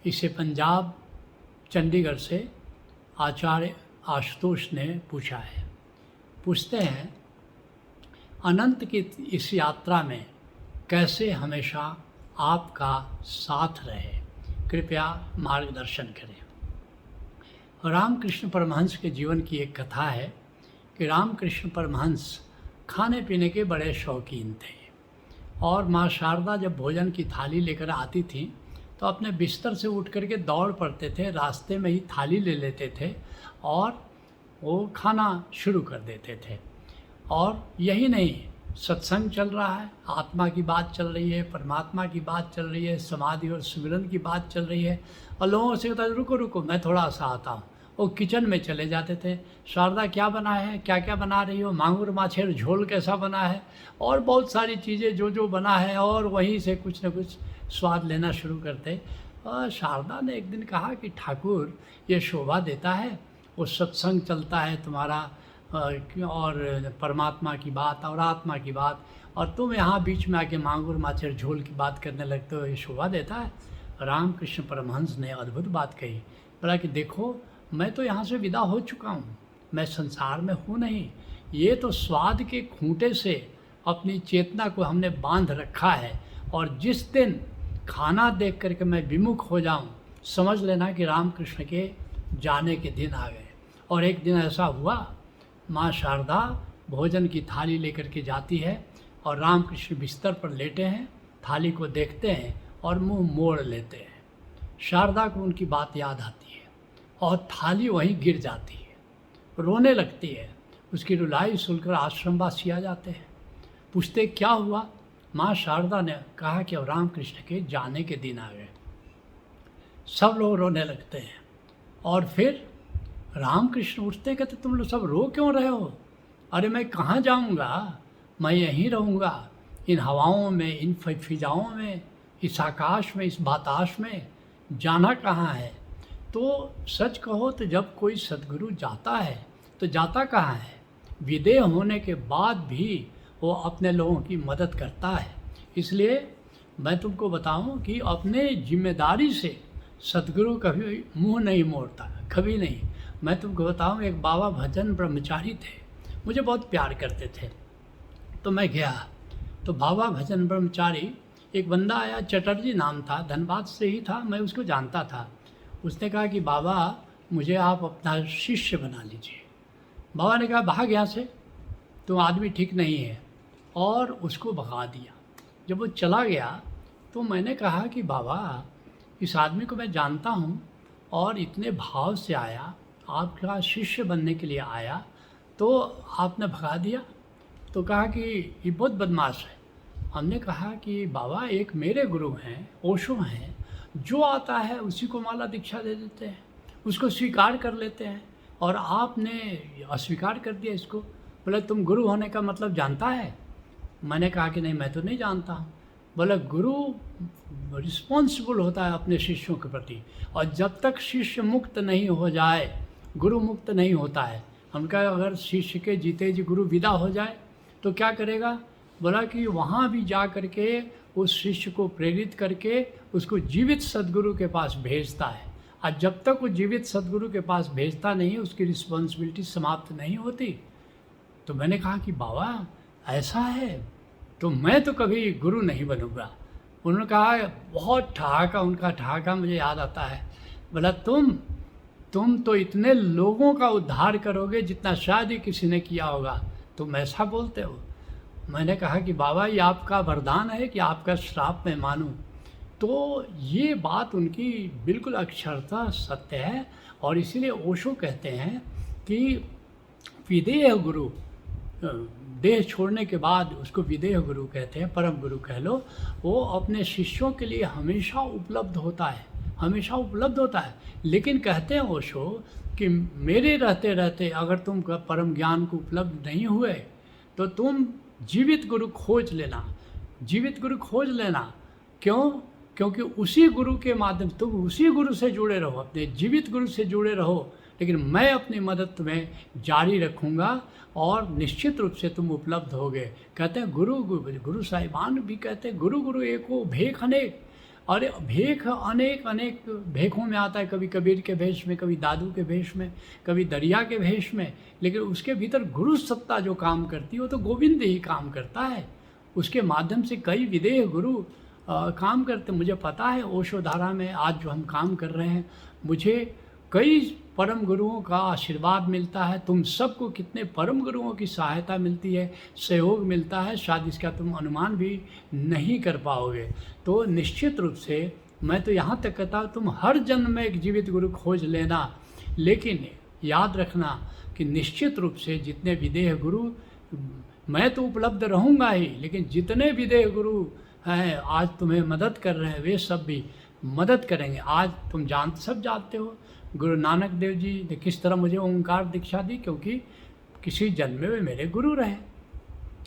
इसे पंजाब चंडीगढ़ से आचार्य आशुतोष ने पूछा है। पूछते हैं, अनंत की इस यात्रा में कैसे हमेशा आपका साथ रहे, कृपया मार्गदर्शन करें। रामकृष्ण परमहंस के जीवन की एक कथा है कि रामकृष्ण परमहंस खाने पीने के बड़े शौकीन थे और माँ शारदा जब भोजन की थाली लेकर आती थी तो अपने बिस्तर से उठ करके दौड़ पड़ते थे, रास्ते में ही थाली ले लेते थे और वो खाना शुरू कर देते थे। और यही नहीं, सत्संग चल रहा है, आत्मा की बात चल रही है, परमात्मा की बात चल रही है, समाधि और सिमरन की बात चल रही है, और लोगों से कहता रुको रुको मैं थोड़ा सा आता हूँ। वो किचन में चले जाते थे, शारदा क्या बना है, क्या क्या बना रही हो, मांगुर माछेर झोल कैसा बना है, और बहुत सारी चीज़ें जो जो बना है, और वहीं से कुछ न कुछ स्वाद लेना शुरू करते। और शारदा ने एक दिन कहा कि ठाकुर ये शोभा देता है, वो सत्संग चलता है तुम्हारा और परमात्मा की बात और आत्मा की बात, और तुम यहाँ बीच में आके मांगुर माछेर झोल की बात करने लगते हो, ये शोभा देता है। रामकृष्ण परमहंस ने अद्भुत बात कही, बोला कि देखो मैं तो यहाँ से विदा हो चुका हूँ, मैं संसार में हूँ नहीं, ये तो स्वाद के खूंटे से अपनी चेतना को हमने बांध रखा है, और जिस दिन खाना देख करके मैं विमुख हो जाऊँ, समझ लेना कि रामकृष्ण के जाने के दिन आ गए। और एक दिन ऐसा हुआ, माँ शारदा भोजन की थाली लेकर के जाती है और रामकृष्ण बिस्तर पर लेटे हैं, थाली को देखते हैं और मुंह मोड़ लेते हैं। शारदा को उनकी बात याद आती है और थाली वहीं गिर जाती है, रोने लगती है। उसकी रुलाई सुनकर आश्रमवासी आ जाते हैं, पूछते क्या हुआ। माँ शारदा ने कहा कि अब रामकृष्ण के जाने के दिन आ गए। सब लोग रोने लगते हैं और फिर रामकृष्ण उठते, कहते तुम लोग सब रो क्यों रहे हो, अरे मैं कहाँ जाऊँगा, मैं यहीं रहूँगा, इन हवाओं में, इन फिजाओं में, इस आकाश में, इस बाताश में, जाना कहाँ है। तो सच कहो तो जब कोई सद्गुरु जाता है तो जाता कहाँ है, विदेह होने के बाद भी वो अपने लोगों की मदद करता है। इसलिए मैं तुमको बताऊं कि अपने जिम्मेदारी से सद्गुरु कभी मुंह नहीं मोड़ता, कभी नहीं। मैं तुमको बताऊं, एक बाबा भजन ब्रह्मचारी थे, मुझे बहुत प्यार करते थे। तो मैं गया तो बाबा भजन ब्रह्मचारी, एक बंदा आया, चटर्जी नाम था, धनबाद से ही था, मैं उसको जानता था। उसने कहा कि बाबा मुझे आप अपना शिष्य बना लीजिए। बाबा ने कहा भाग यहाँ से, तो आदमी ठीक नहीं है, और उसको भगा दिया। जब वो चला गया तो मैंने कहा कि बाबा इस आदमी को मैं जानता हूँ और इतने भाव से आया, आपका शिष्य बनने के लिए आया, तो आपने भगा दिया। तो कहा कि ये बहुत बदमाश है। हमने कहा कि बाबा एक मेरे गुरु हैं, ओशो हैं, जो आता है उसी को माला दीक्षा दे देते हैं, उसको स्वीकार कर लेते हैं, और आपने अस्वीकार कर दिया इसको। बोले तुम गुरु होने का मतलब जानता है। मैंने कहा कि नहीं मैं तो नहीं जानता हूँ। बोले गुरु रिस्पॉन्सिबल होता है अपने शिष्यों के प्रति, और जब तक शिष्य मुक्त नहीं हो जाए गुरु मुक्त नहीं होता है। हम कहा अगर शिष्य के जीते जी गुरु विदा हो जाए तो क्या करेगा। बोला कि वहाँ भी जा करके उस शिष्य को प्रेरित करके उसको जीवित सद्गुरु के पास भेजता है, और जब तक वो जीवित सद्गुरु के पास भेजता नहीं उसकी रिस्पॉन्सिबिलिटी समाप्त नहीं होती। तो मैंने कहा कि बाबा ऐसा है, तो मैं तो कभी गुरु नहीं बनूंगा। उन्होंने कहा, बहुत ठहाका, उनका ठहाका मुझे याद आता है। बोला तुम तो इतने लोगों का उद्धार करोगे जितना शायद ही किसी ने किया होगा, तुम ऐसा बोलते हो। मैंने कहा कि बाबा ये आपका वरदान है कि आपका श्राप मैं मानूं। तो ये बात उनकी बिल्कुल अक्षरता सत्य है, और इसीलिए ओशो कहते हैं कि विदेह गुरु, देह छोड़ने के बाद उसको विदेह गुरु कहते हैं, परम गुरु कह लो, वो अपने शिष्यों के लिए हमेशा उपलब्ध होता है, हमेशा उपलब्ध होता है। लेकिन कहते हैं ओशो कि मेरे रहते रहते अगर तुम परम ज्ञान को उपलब्ध नहीं हुए तो तुम जीवित गुरु खोज लेना, जीवित गुरु खोज लेना। क्यों? क्योंकि उसी गुरु के माध्यम तुम उसी गुरु से जुड़े रहो, अपने जीवित गुरु से जुड़े रहो, लेकिन मैं अपनी मदद तुम्हें जारी रखूँगा और निश्चित रूप से तुम उपलब्ध होगे। कहते हैं गुरु साहिबान भी कहते हैं गुरु गुरु एको भेख अनेक। और भेख अनेक अनेक भेखों में आता है, कभी कबीर के भेष में, कभी दादू के भेष में, कभी दरिया के भेष में, लेकिन उसके भीतर गुरु सत्ता जो काम करती है वो तो गोविंद ही काम करता है। उसके माध्यम से कई विदेह गुरु काम करते। मुझे पता है ओशो धारा में आज जो हम काम कर रहे हैं, मुझे कई परम गुरुओं का आशीर्वाद मिलता है। तुम सबको कितने परम गुरुओं की सहायता मिलती है, सहयोग मिलता है, शायद इसका तुम अनुमान भी नहीं कर पाओगे। तो निश्चित रूप से मैं तो यहाँ तक कहता हूँ तुम हर जन्म में एक जीवित गुरु खोज लेना, लेकिन याद रखना कि निश्चित रूप से जितने विदेह गुरु, मैं तो उपलब्ध रहूँगा ही, लेकिन जितने विदेह गुरु हैं आज तुम्हें मदद कर रहे हैं वे सब भी मदद करेंगे। आज तुम सब जानते हो गुरु नानक देव जी ने किस तरह मुझे ओंकार दीक्षा दी, क्योंकि किसी जन्म में वे मेरे गुरु रहे।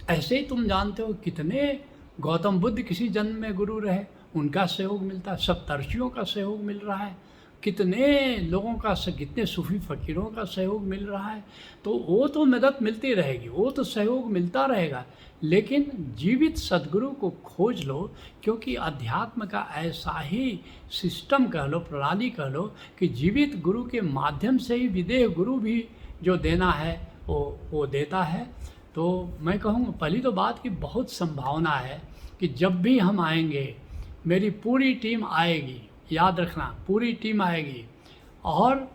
ऐसे ही तुम जानते हो कितने गौतम बुद्ध किसी जन्म में गुरु रहे, उनका सहयोग मिलता है, सप्तर्षियों का सहयोग मिल रहा है, कितने लोगों का, कितने सूफी फ़कीरों का सहयोग मिल रहा है। तो वो तो मदद मिलती रहेगी, वो तो सहयोग मिलता रहेगा, लेकिन जीवित सद्गुरु को खोज लो, क्योंकि अध्यात्म का ऐसा ही सिस्टम कह लो, प्रणाली कह लो कि जीवित गुरु के माध्यम से ही विदेह गुरु भी जो देना है वो देता है। तो मैं कहूँगा पहली तो बात कि बहुत संभावना है कि जब भी हम आएंगे मेरी पूरी टीम आएगी, याद रखना पूरी टीम आएगी। और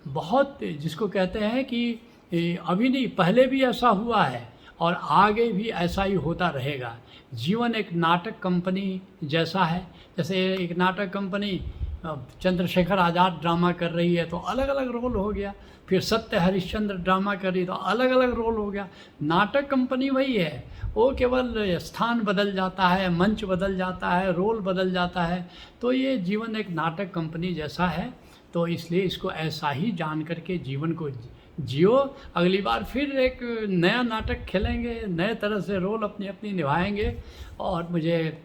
बहुत जिसको कहते हैं कि अभी नहीं पहले भी ऐसा हुआ है और आगे भी ऐसा ही होता रहेगा। जीवन एक नाटक कंपनी जैसा है, जैसे एक नाटक कंपनी चंद्रशेखर आज़ाद ड्रामा कर रही है तो अलग अलग रोल हो गया, फिर सत्य हरिश्चंद्र ड्रामा कर रही तो अलग अलग रोल हो गया। नाटक कंपनी वही है, वो केवल स्थान बदल जाता है, मंच बदल जाता है, रोल बदल जाता है। तो ये जीवन एक नाटक कंपनी जैसा है, तो इसलिए इसको ऐसा ही जान करके जीवन को जियो। अगली बार फिर एक नया नाटक खेलेंगे, नए तरह से रोल अपनी अपनी निभाएंगे। और मुझे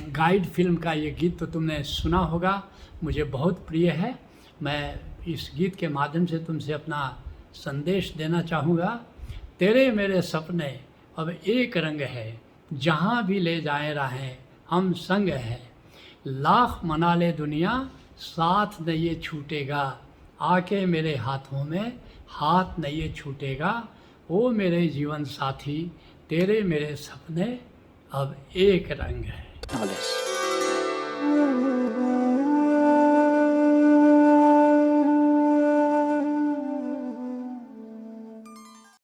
गाइड फिल्म का ये गीत तो तुमने सुना होगा, मुझे बहुत प्रिय है। मैं इस गीत के माध्यम से तुमसे अपना संदेश देना चाहूँगा। तेरे मेरे सपने अब एक रंग है, जहाँ भी ले जाए राहें हम संग हैं। लाख मना ले दुनिया साथ न ये छूटेगा, आके मेरे हाथों में हाथ न ये छूटेगा। ओ मेरे जीवन साथी तेरे मेरे सपने अब एक रंग है।